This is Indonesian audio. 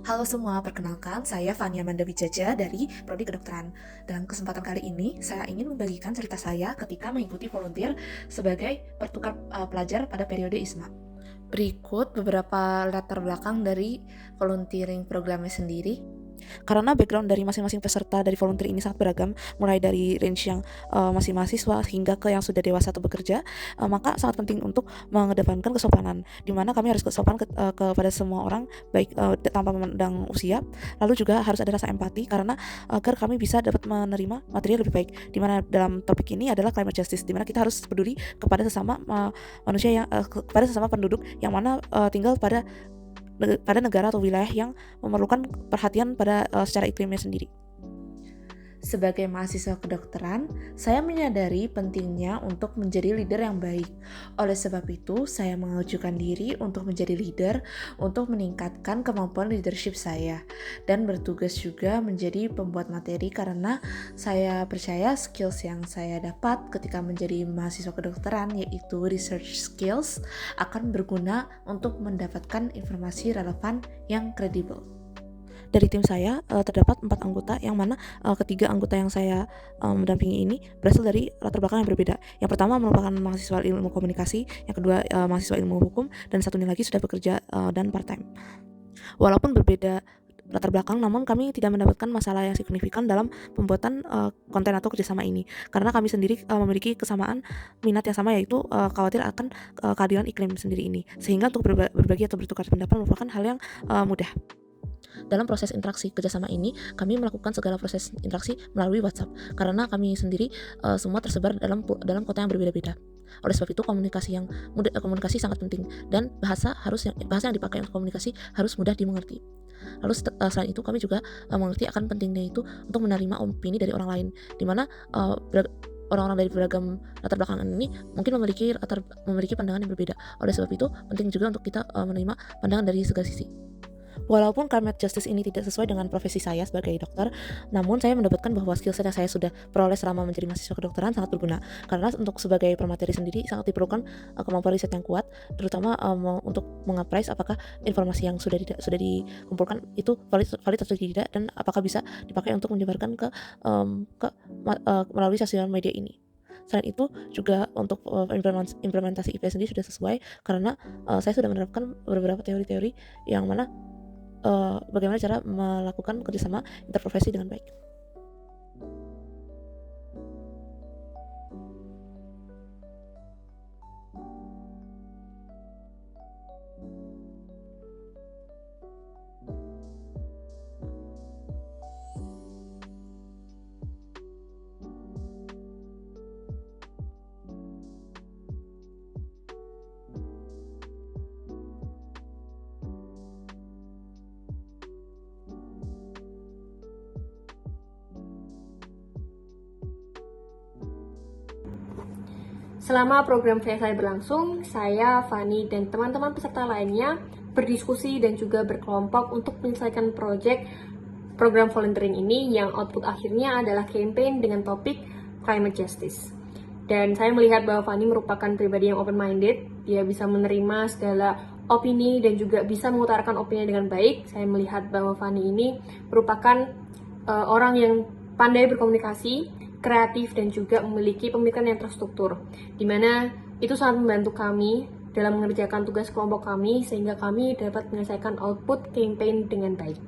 Halo semua, perkenalkan saya Fania Amanda Wijaja dari Prodi Kedokteran. Dalam kesempatan kali ini, saya ingin membagikan cerita saya ketika mengikuti volunteer sebagai pertukar pelajar pada periode ISMA. Berikut beberapa latar belakang dari volunteering programnya sendiri. Karena background dari masing-masing peserta dari volunteer ini sangat beragam, mulai dari range yang masih mahasiswa hingga ke yang sudah dewasa atau bekerja, maka sangat penting untuk mengedepankan kesopanan, di mana kami harus sopan kepada semua orang, baik tanpa memandang usia. Lalu juga harus ada rasa empati, karena agar kami bisa dapat menerima materi lebih baik, di mana dalam topik ini adalah climate justice, di mana kita harus peduli kepada sesama manusia yang kepada sesama penduduk yang mana tinggal pada negara atau wilayah yang memerlukan perhatian pada secara iklimnya sendiri. Sebagai mahasiswa kedokteran, saya menyadari pentingnya untuk menjadi leader yang baik. Oleh sebab itu, saya mengajukan diri untuk menjadi leader untuk meningkatkan kemampuan leadership saya dan bertugas juga menjadi pembuat materi karena saya percaya skills yang saya dapat ketika menjadi mahasiswa kedokteran, yaitu research skills, akan berguna untuk mendapatkan informasi relevan yang kredibel. Dari tim saya terdapat 4 anggota, yang mana ketiga anggota yang saya mendampingi ini berasal dari latar belakang yang berbeda. Yang pertama merupakan mahasiswa ilmu komunikasi, yang kedua mahasiswa ilmu hukum, dan satunya lagi sudah bekerja dan part time. Walaupun berbeda latar belakang, namun kami tidak mendapatkan masalah yang signifikan dalam pembuatan konten atau kerjasama ini, karena kami sendiri memiliki kesamaan minat yang sama, yaitu khawatir akan keadilan iklim sendiri ini, sehingga untuk berbagi atau bertukar pendapat merupakan hal yang mudah. Dalam proses interaksi kerjasama ini, kami melakukan segala proses interaksi melalui WhatsApp, karena kami sendiri semua tersebar dalam kota yang berbeda-beda. Oleh sebab itu, komunikasi sangat penting, dan bahasa yang dipakai untuk komunikasi harus mudah dimengerti. Lalu selain itu, kami juga mengerti akan pentingnya itu untuk menerima opini dari orang lain, di mana orang-orang dari beragam latar belakang ini mungkin memiliki pandangan yang berbeda. Oleh sebab itu, penting juga untuk kita menerima pandangan dari segala sisi. Walaupun climate justice ini tidak sesuai dengan profesi saya sebagai dokter, namun saya mendapatkan bahwa skill set yang saya sudah peroleh selama menjadi mahasiswa kedokteran sangat berguna. Karena untuk sebagai pemateri sendiri sangat diperlukan kemampuan riset yang kuat, terutama untuk mengaprais apakah informasi yang sudah dikumpulkan itu valid atau tidak, dan apakah bisa dipakai untuk menyebarkan melalui sosial media ini. Selain itu juga untuk implementasi IP sendiri sudah sesuai, karena saya sudah menerapkan beberapa teori-teori yang mana bagaimana cara melakukan kerjasama interprofesi dengan baik. Selama program saya berlangsung, saya, Fani, dan teman-teman peserta lainnya berdiskusi dan juga berkelompok untuk menyelesaikan program volunteering ini, yang output akhirnya adalah campaign dengan topik climate justice. Dan saya melihat bahwa Fani merupakan pribadi yang open-minded, dia bisa menerima segala opini dan juga bisa mengutarakan opini dengan baik. Saya melihat bahwa Fani ini merupakan orang yang pandai berkomunikasi, kreatif, dan juga memiliki pemikiran yang terstruktur, di mana itu sangat membantu kami dalam mengerjakan tugas kelompok kami, sehingga kami dapat menyelesaikan output campaign dengan baik.